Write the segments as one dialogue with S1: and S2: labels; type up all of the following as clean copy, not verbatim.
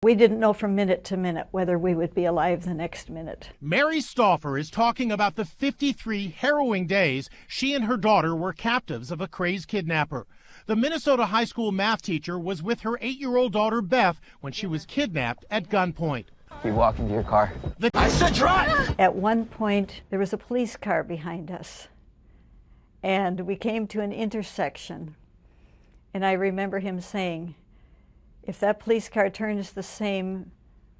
S1: We didn't know from minute to minute whether we would be alive the next minute.
S2: Mary Stauffer is talking about the 53 harrowing days she and her daughter were captives of a crazed kidnapper. The Minnesota high school math teacher was with her 8-year-old daughter Beth when she was kidnapped at gunpoint.
S3: You walk into your car.
S2: I said drive!
S1: At one point, there was a police car behind us, and we came to an intersection, and I remember him saying, if that police car turns the same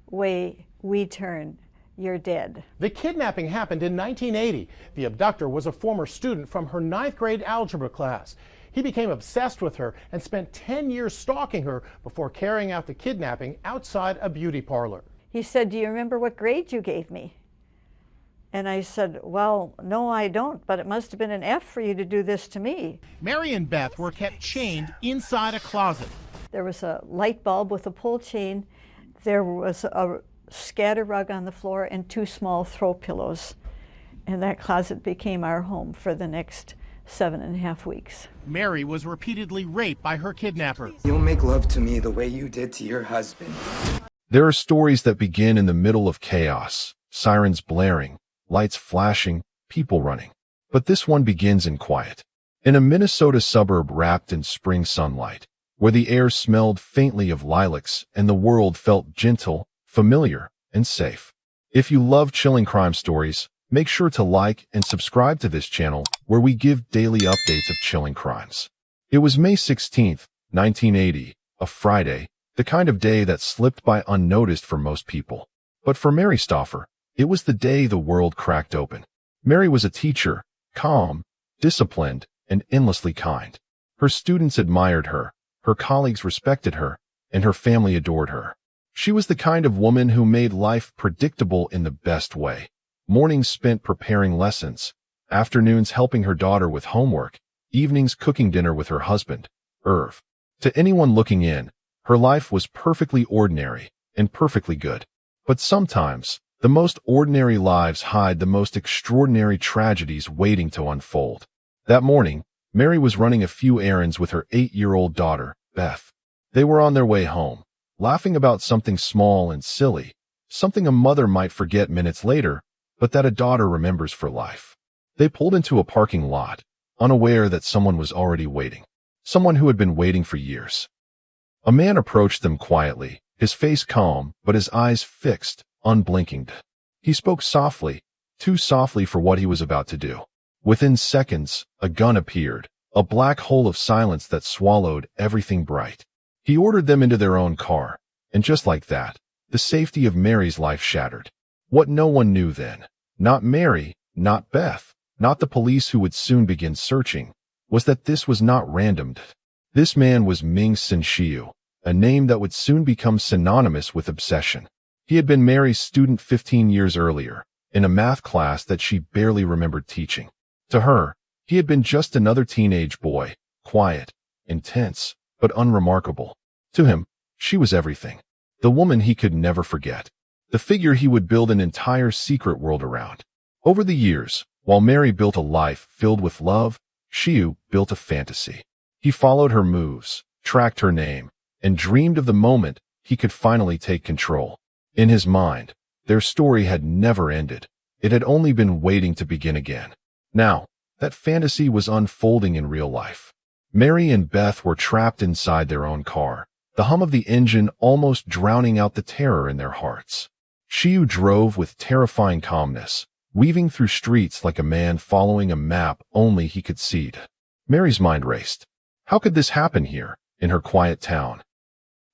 S1: way we turn, you're dead.
S2: The kidnapping happened in 1980. The abductor was a former student from her 9th grade algebra class. He became obsessed with her and spent 10 years stalking her before carrying out the kidnapping outside a beauty parlor.
S1: He said, do you remember what grade you gave me? And I said, well, no, I don't, but it must have been an F for you to do this to me.
S2: Mary and Beth were kept chained inside a closet.
S1: There was a light bulb with a pull chain. There was a scatter rug on the floor and 2 small throw pillows. And that closet became our home for the next 7.5 weeks.
S2: Mary was repeatedly raped by her kidnapper.
S4: You'll make love to me the way you did to your husband.
S5: There are stories that begin in the middle of chaos, sirens blaring, lights flashing, people running. But this one begins in quiet. In a Minnesota suburb wrapped in spring sunlight, where the air smelled faintly of lilacs and the world felt gentle, familiar, and safe. If you love chilling crime stories, make sure to like and subscribe to this channel where we give daily updates of chilling crimes. It was May 16th, 1980, a Friday, the kind of day that slipped by unnoticed for most people. But for Mary Stauffer, it was the day the world cracked open. Mary was a teacher, calm, disciplined, and endlessly kind. Her students admired her, her colleagues respected her, and her family adored her. She was the kind of woman who made life predictable in the best way. Mornings spent preparing lessons, afternoons helping her daughter with homework, evenings cooking dinner with her husband, Irv. To anyone looking in, her life was perfectly ordinary and perfectly good. But sometimes, the most ordinary lives hide the most extraordinary tragedies waiting to unfold. That morning, Mary was running a few errands with her 8-year-old daughter, Beth. They were on their way home, laughing about something small and silly, something a mother might forget minutes later, but that a daughter remembers for life. They pulled into a parking lot, unaware that someone was already waiting. Someone who had been waiting for years. A man approached them quietly, his face calm, but his eyes fixed, unblinking. He spoke softly, too softly for what he was about to do. Within seconds, a gun appeared, a black hole of silence that swallowed everything bright. He ordered them into their own car, and just like that, the safety of Mary's life shattered. What no one knew then, not Mary, not Beth, not the police who would soon begin searching, was that this was not random. This man was Sen Shiue, a name that would soon become synonymous with obsession. He had been Mary's student 15 years earlier, in a math class that she barely remembered teaching. To her, he had been just another teenage boy, quiet, intense, but unremarkable. To him, she was everything. The woman he could never forget. The figure he would build an entire secret world around. Over the years, while Mary built a life filled with love, Shiue built a fantasy. He followed her moves, tracked her name, and dreamed of the moment he could finally take control. In his mind, their story had never ended. It had only been waiting to begin again. Now, that fantasy was unfolding in real life. Mary and Beth were trapped inside their own car, the hum of the engine almost drowning out the terror in their hearts. Shiue drove with terrifying calmness, weaving through streets like a man following a map only he could see. Mary's mind raced. How could this happen here, in her quiet town?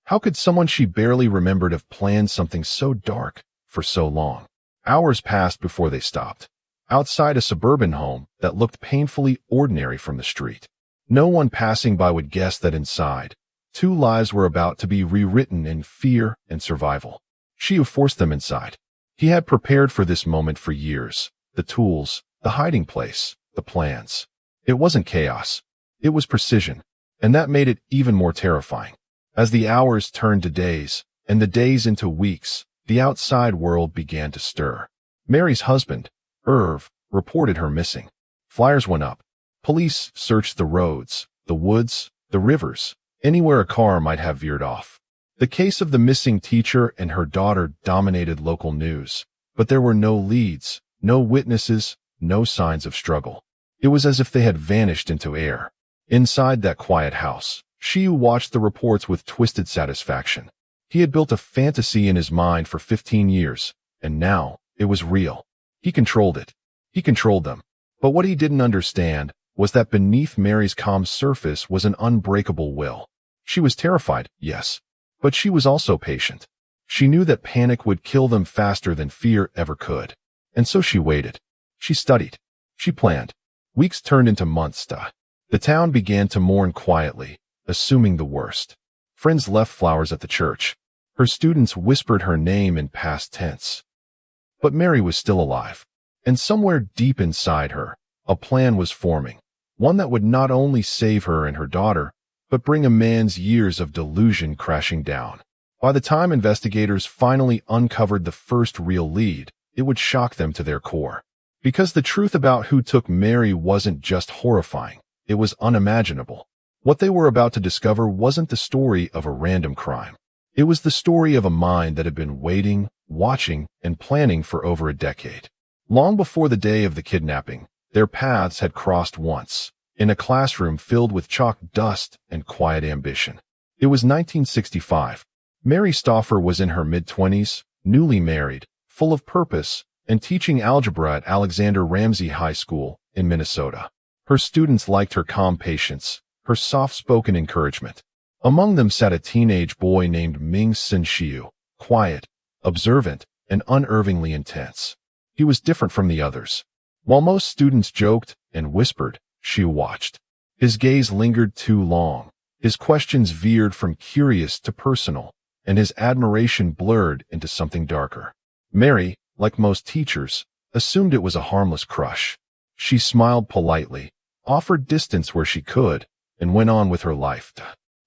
S5: How could someone she barely remembered have planned something so dark for so long? Hours passed before they stopped. Outside a suburban home that looked painfully ordinary from the street. No one passing by would guess that inside, 2 lives were about to be rewritten in fear and survival. Shiue forced them inside. He had prepared for this moment for years. The tools, the hiding place, the plans. It wasn't chaos. It was precision. And that made it even more terrifying. As the hours turned to days, and the days into weeks, the outside world began to stir. Mary's husband, Irv, reported her missing. Flyers went up. Police searched the roads, the woods, the rivers, anywhere a car might have veered off. The case of the missing teacher and her daughter dominated local news, but there were no leads, no witnesses, no signs of struggle. It was as if they had vanished into air. Inside that quiet house, Shiue watched the reports with twisted satisfaction. He had built a fantasy in his mind for 15 years, and now it was real. He controlled it. He controlled them. But what he didn't understand was that beneath Mary's calm surface was an unbreakable will. She was terrified, yes, but she was also patient. She knew that panic would kill them faster than fear ever could. And so she waited. She studied. She planned. Weeks turned into months. The town began to mourn quietly, assuming the worst. Friends left flowers at the church. Her students whispered her name in past tense. But Mary was still alive. And somewhere deep inside her, a plan was forming. One that would not only save her and her daughter, but bring a man's years of delusion crashing down. By the time investigators finally uncovered the first real lead, it would shock them to their core. Because the truth about who took Mary wasn't just horrifying, it was unimaginable. What they were about to discover wasn't the story of a random crime. It was the story of a mind that had been waiting, watching, and planning for over a decade. Long before the day of the kidnapping, their paths had crossed once, in a classroom filled with chalk dust and quiet ambition. It was 1965. Mary Stauffer was in her mid-20s, newly married, full of purpose, and teaching algebra at Alexander Ramsey High School in Minnesota. Her students liked her calm patience, her soft-spoken encouragement. Among them sat a teenage boy named Sen Shiue, quiet, observant, and unervingly intense. He was different from the others. While most students joked and whispered, Shiue watched. His gaze lingered too long. His questions veered from curious to personal, and his admiration blurred into something darker. Mary, like most teachers, assumed it was a harmless crush. She smiled politely, offered distance where she could, and went on with her life.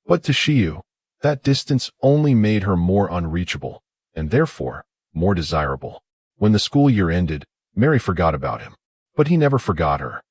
S5: But to Shiue, that distance only made her more unreachable, and therefore, more desirable. When the school year ended, Mary forgot about him. But he never forgot her.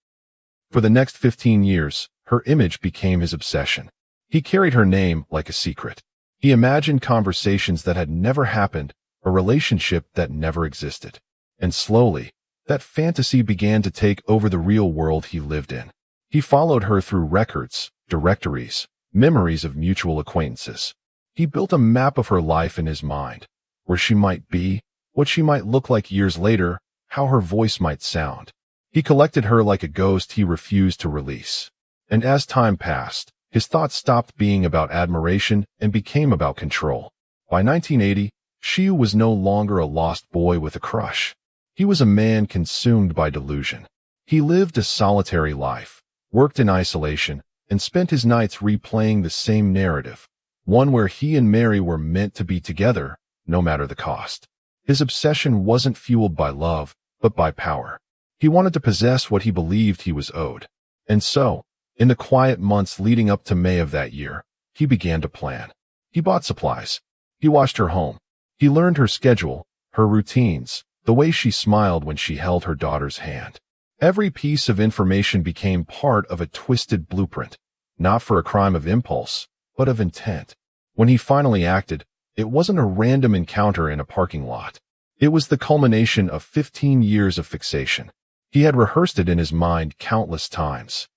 S5: For the next 15 years, her image became his obsession. He carried her name like a secret. He imagined conversations that had never happened, a relationship that never existed. And slowly, that fantasy began to take over the real world he lived in. He followed her through records, directories, memories of mutual acquaintances. He built a map of her life in his mind, where she might be, what she might look like years later, how her voice might sound. He collected her like a ghost he refused to release. And as time passed, his thoughts stopped being about admiration and became about control. By 1980, Shiue was no longer a lost boy with a crush. He was a man consumed by delusion. He lived a solitary life, worked in isolation, and spent his nights replaying the same narrative, one where he and Mary were meant to be together, no matter the cost. His obsession wasn't fueled by love, but by power. He wanted to possess what he believed he was owed. And so, in the quiet months leading up to May of that year, he began to plan. He bought supplies. He watched her home. He learned her schedule, her routines, the way she smiled when she held her daughter's hand. Every piece of information became part of a twisted blueprint, not for a crime of impulse, but of intent. When he finally acted, it wasn't a random encounter in a parking lot. It was the culmination of 15 years of fixation. He had rehearsed it in his mind countless times.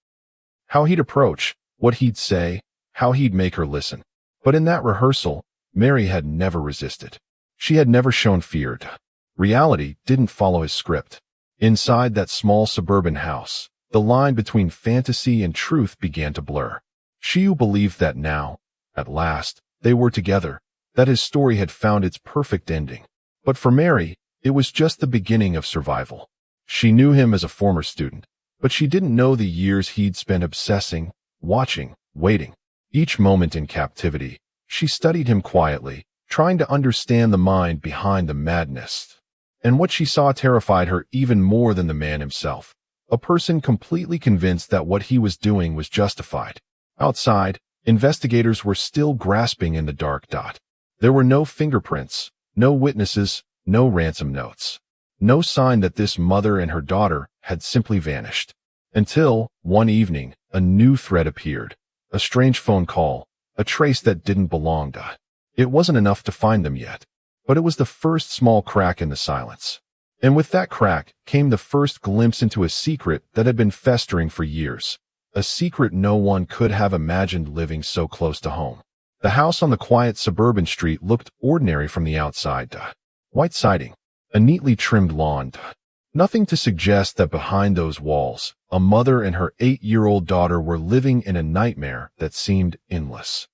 S5: How he'd approach, what he'd say, how he'd make her listen. But in that rehearsal, Mary had never resisted. She had never shown fear. Reality didn't follow his script. Inside that small suburban house, the line between fantasy and truth began to blur. Shiue believed that now, at last, they were together, that his story had found its perfect ending. But for Mary, it was just the beginning of survival. She knew him as a former student, but she didn't know the years he'd spent obsessing, watching, waiting. Each moment in captivity, she studied him quietly, trying to understand the mind behind the madness. And what she saw terrified her even more than the man himself, a person completely convinced that what he was doing was justified. Outside, investigators were still grasping in the dark. There were no fingerprints, no witnesses, no ransom notes. No sign that this mother and her daughter had simply vanished. Until, one evening, a new thread appeared. A strange phone call, a trace that didn't belong. It wasn't enough to find them yet, but it was the first small crack in the silence. And with that crack came the first glimpse into a secret that had been festering for years. A secret no one could have imagined living so close to home. The house on the quiet suburban street looked ordinary from the outside. White siding, a neatly trimmed lawn. Nothing to suggest that behind those walls, a mother and her 8-year-old daughter were living in a nightmare that seemed endless.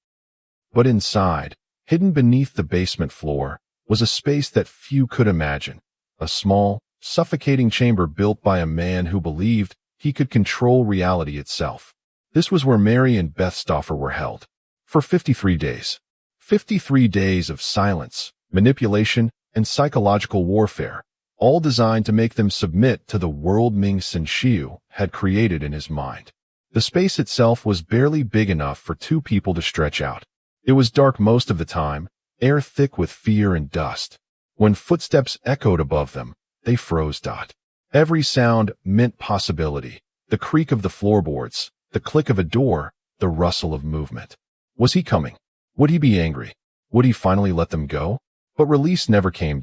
S5: But inside, hidden beneath the basement floor, was a space that few could imagine. A small, suffocating chamber built by a man who believed he could control reality itself. This was where Mary and Beth Stauffer were held. For 53 days. 53 days of silence, manipulation, and psychological warfare, all designed to make them submit to the world Sen Shiue had created in his mind. The space itself was barely big enough for two people to stretch out. It was dark most of the time, air thick with fear and dust. When footsteps echoed above them, they froze. Every sound meant possibility. The creak of the floorboards, the click of a door, the rustle of movement. Was he coming? Would he be angry? Would he finally let them go? But release never came.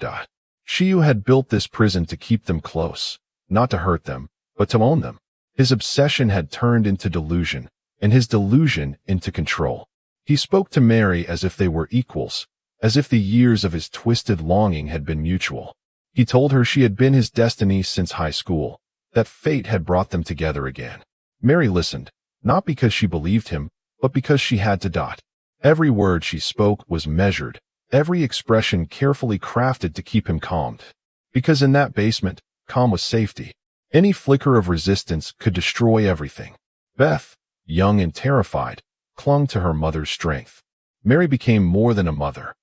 S5: Shiue had built this prison to keep them close, not to hurt them, but to own them. His obsession had turned into delusion, and his delusion into control. He spoke to Mary as if they were equals, as if the years of his twisted longing had been mutual. He told her she had been his destiny since high school, that fate had brought them together again. Mary listened, not because she believed him, but because she had to. Every word she spoke was measured, every expression carefully crafted to keep him calmed. Because in that basement, calm was safety. Any flicker of resistance could destroy everything. Beth, young and terrified, clung to her mother's strength. Mary became more than a mother.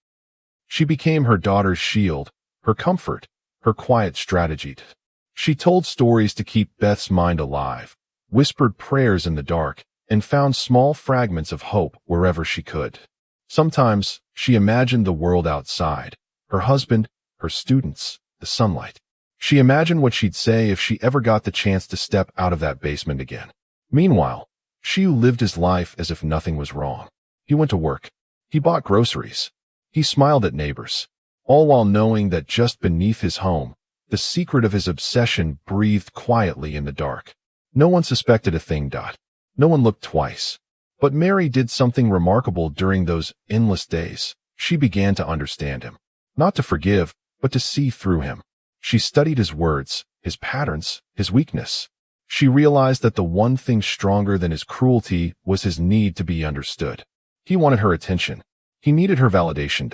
S5: She became her daughter's shield, her comfort, her quiet strategy. She told stories to keep Beth's mind alive, whispered prayers in the dark, and found small fragments of hope wherever she could. Sometimes, she imagined the world outside, her husband, her students, the sunlight. She imagined what she'd say if she ever got the chance to step out of that basement again. Meanwhile, Shiue lived his life as if nothing was wrong. He went to work. He bought groceries. He smiled at neighbors, all while knowing that just beneath his home, the secret of his obsession breathed quietly in the dark. No one suspected a thing. No one looked twice. But Mary did something remarkable during those endless days. She began to understand him. Not to forgive, but to see through him. She studied his words, his patterns, his weakness. She realized that the one thing stronger than his cruelty was his need to be understood. He wanted her attention. He needed her validation.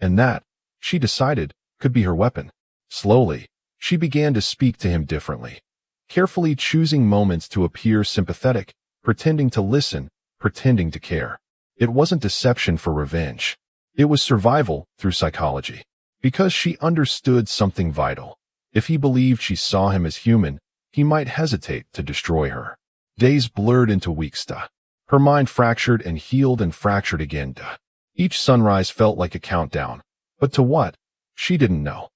S5: And that, she decided, could be her weapon. Slowly, she began to speak to him differently, carefully choosing moments to appear sympathetic, pretending to listen, pretending to care. It wasn't deception for revenge. It was survival through psychology. Because she understood something vital. If he believed she saw him as human, he might hesitate to destroy her. Days blurred into weeks. Her mind fractured and healed and fractured again. Each sunrise felt like a countdown. But to what? She didn't know.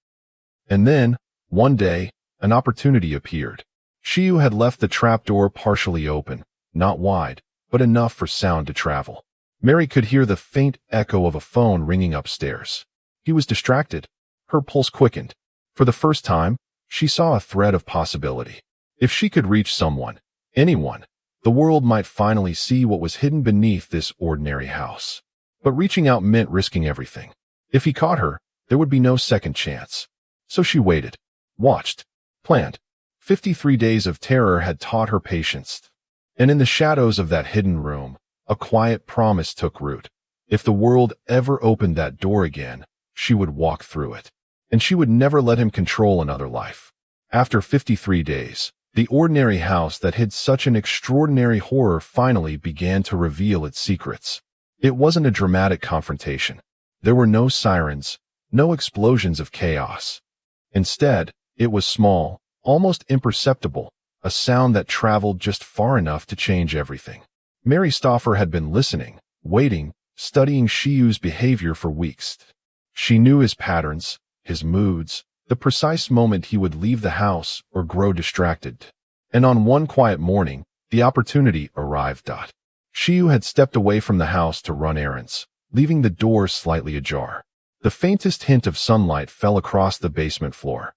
S5: And then, one day, an opportunity appeared. Shiue had left the trapdoor partially open, not wide, but enough for sound to travel. Mary could hear the faint echo of a phone ringing upstairs. He was distracted. Her pulse quickened. For the first time, she saw a thread of possibility. If she could reach someone, anyone, the world might finally see what was hidden beneath this ordinary house. But reaching out meant risking everything. If he caught her, there would be no second chance. So she waited, watched, planned. 53 days of terror had taught her patience. And in the shadows of that hidden room, a quiet promise took root. If the world ever opened that door again, she would walk through it. And she would never let him control another life. After 53 days, the ordinary house that hid such an extraordinary horror finally began to reveal its secrets. It wasn't a dramatic confrontation. There were no sirens, no explosions of chaos. Instead, it was small, almost imperceptible, a sound that traveled just far enough to change everything. Mary Stauffer had been listening, waiting, studying Shiue's behavior for weeks. She knew his patterns, his moods, the precise moment he would leave the house or grow distracted. And on one quiet morning, the opportunity arrived. Shiue had stepped away from the house to run errands. leaving the door slightly ajar. The faintest hint of sunlight fell across the basement floor.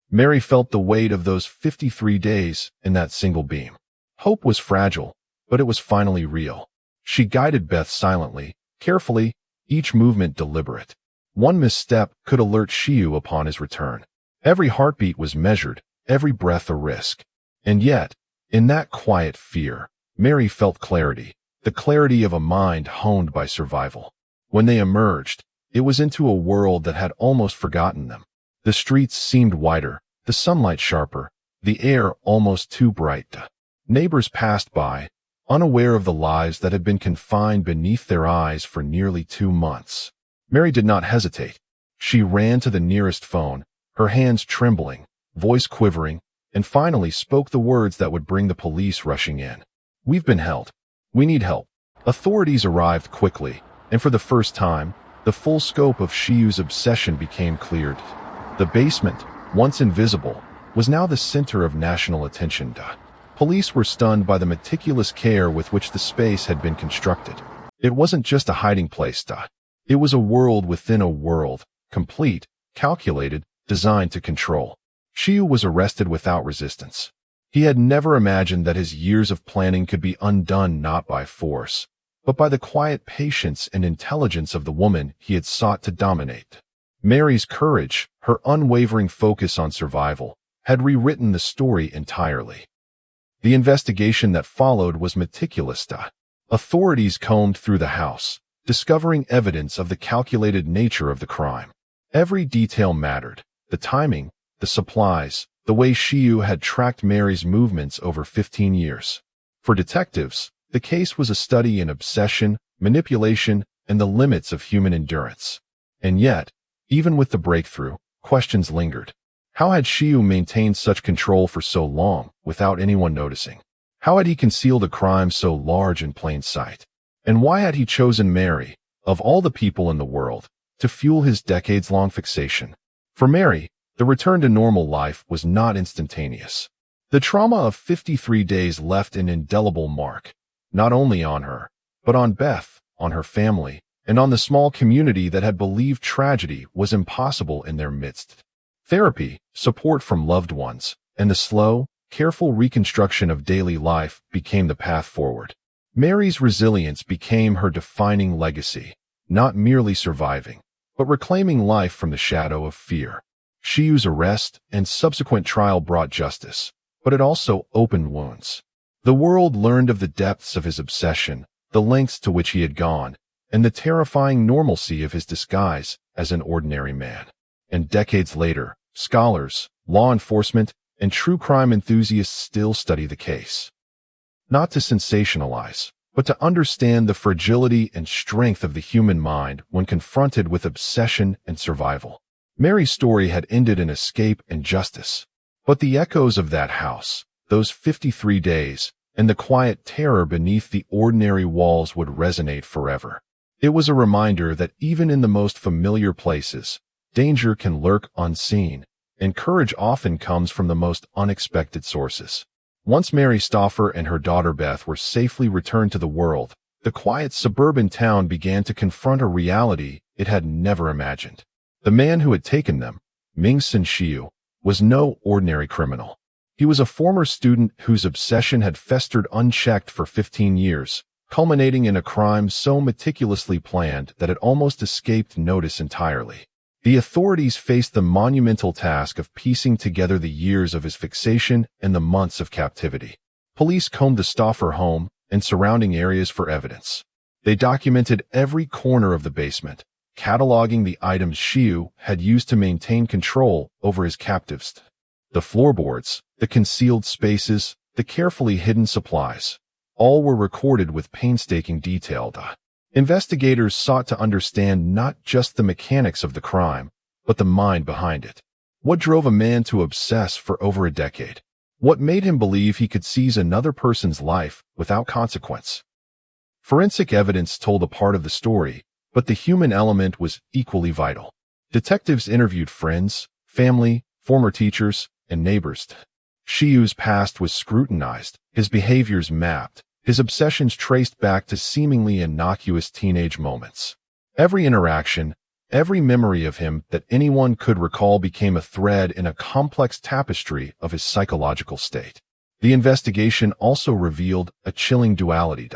S5: Mary felt the weight of those 53 days in that single beam. Hope was fragile, but it was finally real. She guided Beth silently, carefully, each movement deliberate. One misstep could alert Shiue upon his return. Every heartbeat was measured, every breath a risk. And yet, in that quiet fear, Mary felt clarity, the clarity of a mind honed by survival. When they emerged, it was into a world that had almost forgotten them. The streets seemed wider, the sunlight sharper, the air almost too bright. Neighbors passed by, unaware of the lives that had been confined beneath their eyes for nearly 2 months. Mary did not hesitate. She ran to the nearest phone, her hands trembling, voice quivering, and finally spoke the words that would bring the police rushing in. "We've been held. We need help." Authorities arrived quickly, and for the first time, the full scope of Shiue's obsession became cleared. The basement, once invisible, was now the center of national attention. Police were stunned by the meticulous care with which the space had been constructed. It wasn't just a hiding place. It was a world within a world, complete, calculated, designed to control. Shiue was arrested without resistance. He had never imagined that his years of planning could be undone not by force, but by the quiet patience and intelligence of the woman he had sought to dominate. Mary's courage, her unwavering focus on survival, had rewritten the story entirely. The investigation that followed was meticulous. Authorities combed through the house, discovering evidence of the calculated nature of the crime. Every detail mattered: the timing, the supplies, the way Shiue had tracked Mary's movements over 15 years. For detectives, the case was a study in obsession, manipulation, and the limits of human endurance. And yet, even with the breakthrough, questions lingered. How had Shiue maintained such control for so long, without anyone noticing? How had he concealed a crime so large in plain sight? And why had he chosen Mary, of all the people in the world, to fuel his decades-long fixation? For Mary, the return to normal life was not instantaneous. The trauma of 53 days left an indelible mark, not only on her, but on Beth, on her family, and on the small community that had believed tragedy was impossible in their midst. Therapy, support from loved ones, and the slow, careful reconstruction of daily life became the path forward. Mary's resilience became her defining legacy, not merely surviving, but reclaiming life from the shadow of fear. Shiue's arrest and subsequent trial brought justice, but it also opened wounds. The world learned of the depths of his obsession, the lengths to which he had gone, and the terrifying normalcy of his disguise as an ordinary man. And decades later, scholars, law enforcement, and true crime enthusiasts still study the case. Not to sensationalize, but to understand the fragility and strength of the human mind when confronted with obsession and survival. Mary's story had ended in escape and justice, but the echoes of that house, those 53 days, and the quiet terror beneath the ordinary walls would resonate forever. It was a reminder that even in the most familiar places, danger can lurk unseen, and courage often comes from the most unexpected sources. Once Mary Stauffer and her daughter Beth were safely returned to the world, the quiet suburban town began to confront a reality it had never imagined. The man who had taken them, Sen Shiue, was no ordinary criminal. He was a former student whose obsession had festered unchecked for 15 years, culminating in a crime so meticulously planned that it almost escaped notice entirely. The authorities faced the monumental task of piecing together the years of his fixation and the months of captivity. Police combed the Stauffer home and surrounding areas for evidence. They documented every corner of the basement, cataloging the items Shiue had used to maintain control over his captives. The floorboards, the concealed spaces, the carefully hidden supplies, all were recorded with painstaking detail. Investigators sought to understand not just the mechanics of the crime, but the mind behind it. What drove a man to obsess for over a decade? What made him believe he could seize another person's life without consequence? Forensic evidence told a part of the story, but the human element was equally vital. Detectives interviewed friends, family, former teachers, and neighbors. Shiue's past was scrutinized, his behaviors mapped, his obsessions traced back to seemingly innocuous teenage moments. Every interaction, every memory of him that anyone could recall became a thread in a complex tapestry of his psychological state. The investigation also revealed a chilling duality.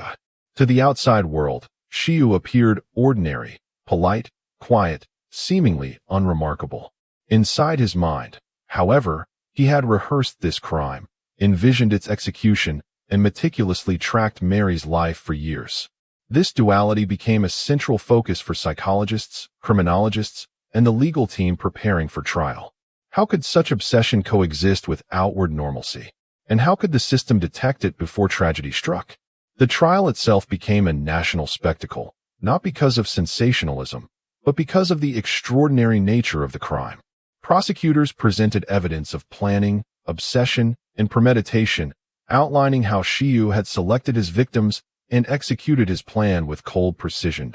S5: To the outside world, Shiue appeared ordinary, polite, quiet, seemingly unremarkable. Inside his mind, however, he had rehearsed this crime, envisioned its execution, and meticulously tracked Mary's life for years. This duality became a central focus for psychologists, criminologists, and the legal team preparing for trial. How could such obsession coexist with outward normalcy? And how could the system detect it before tragedy struck? The trial itself became a national spectacle, not because of sensationalism, but because of the extraordinary nature of the crime. Prosecutors presented evidence of planning, obsession, and premeditation, outlining how Shiue had selected his victims and executed his plan with cold precision.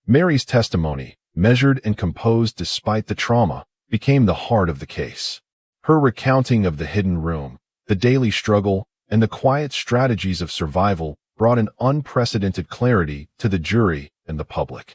S5: Mary's testimony, measured and composed despite the trauma, became the heart of the case. Her recounting of the hidden room, the daily struggle, and the quiet strategies of survival brought an unprecedented clarity to the jury and the public.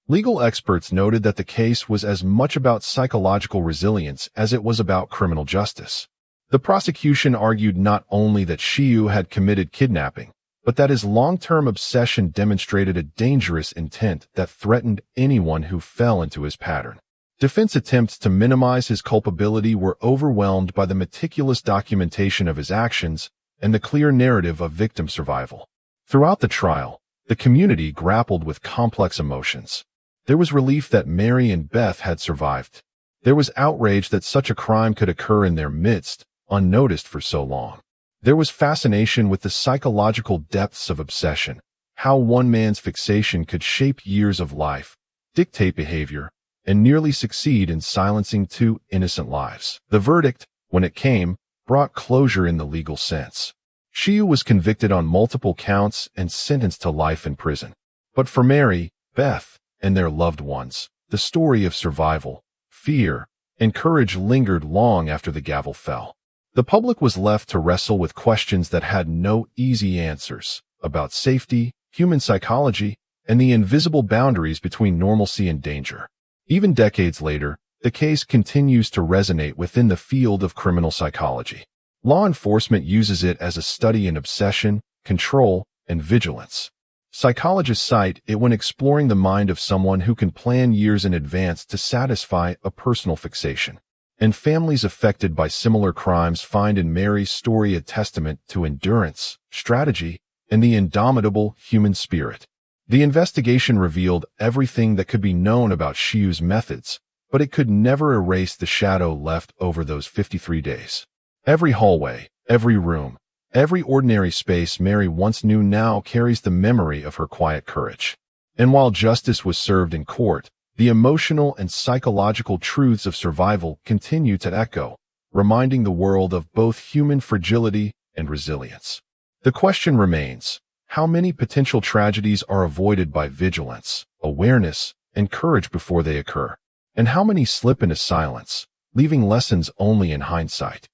S5: Legal experts noted that the case was as much about psychological resilience as it was about criminal justice. The prosecution argued not only that Shiue had committed kidnapping, but that his long-term obsession demonstrated a dangerous intent that threatened anyone who fell into his pattern. Defense attempts to minimize his culpability were overwhelmed by the meticulous documentation of his actions and the clear narrative of victim survival. Throughout the trial, the community grappled with complex emotions. There was relief that Mary and Beth had survived. There was outrage that such a crime could occur in their midst, unnoticed for so long. There was fascination with the psychological depths of obsession, how one man's fixation could shape years of life, dictate behavior, and nearly succeed in silencing two innocent lives. The verdict, when it came, brought closure in the legal sense. Shiue was convicted on multiple counts and sentenced to life in prison. But for Mary, Beth, and their loved ones, the story of survival, fear, and courage lingered long after the gavel fell. The public was left to wrestle with questions that had no easy answers about safety, human psychology, and the invisible boundaries between normalcy and danger. Even decades later, the case continues to resonate within the field of criminal psychology. Law enforcement uses it as a study in obsession, control, and vigilance. Psychologists cite it when exploring the mind of someone who can plan years in advance to satisfy a personal fixation. And families affected by similar crimes find in Mary's story a testament to endurance, strategy, and the indomitable human spirit. The investigation revealed everything that could be known about Shiue's methods, but it could never erase the shadow left over those 53 days. Every hallway, every room, every ordinary space Mary once knew now carries the memory of her quiet courage. And while justice was served in court, the emotional and psychological truths of survival continue to echo, reminding the world of both human fragility and resilience. The question remains, how many potential tragedies are avoided by vigilance, awareness, and courage before they occur? And how many slip into silence, leaving lessons only in hindsight?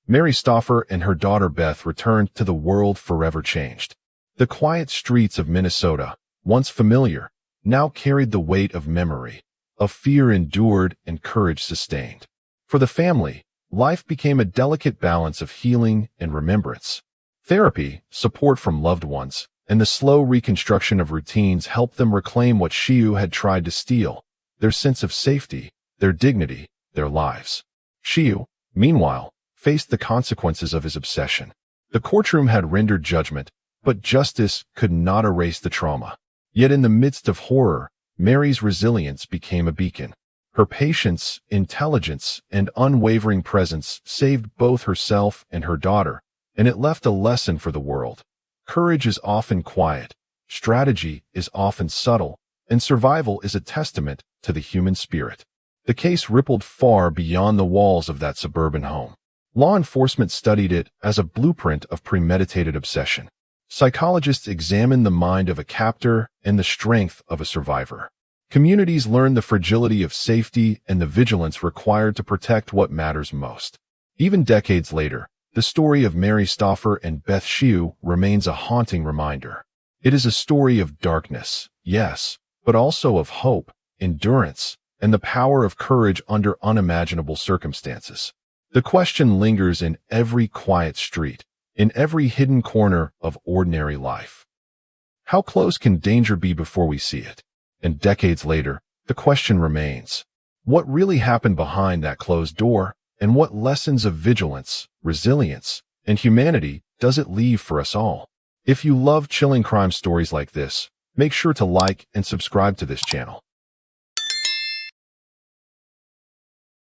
S5: Mary Stauffer and her daughter Beth returned to the world forever changed. The quiet streets of Minnesota, once familiar, now carried the weight of memory, of fear endured and courage sustained. For the family, life became a delicate balance of healing and remembrance. Therapy, support from loved ones, and the slow reconstruction of routines helped them reclaim what Shiue had tried to steal: their sense of safety, their dignity, their lives. Shiue, meanwhile, faced the consequences of his obsession. The courtroom had rendered judgment, but justice could not erase the trauma. Yet in the midst of horror, Mary's resilience became a beacon. Her patience, intelligence, and unwavering presence saved both herself and her daughter, and it left a lesson for the world. Courage is often quiet, strategy is often subtle, and survival is a testament to the human spirit. The case rippled far beyond the walls of that suburban home. Law enforcement studied it as a blueprint of premeditated obsession. Psychologists examined the mind of a captor and the strength of a survivor. Communities learned the fragility of safety and the vigilance required to protect what matters most. Even decades later, the story of Mary Stauffer and Beth Shiue remains a haunting reminder. It is a story of darkness, yes, but also of hope, endurance, and the power of courage under unimaginable circumstances. The question lingers in every quiet street, in every hidden corner of ordinary life. How close can danger be before we see it? And decades later, the question remains, what really happened behind that closed door, and what lessons of vigilance, resilience, and humanity does it leave for us all? If you love chilling crime stories like this, make sure to like and subscribe to this channel.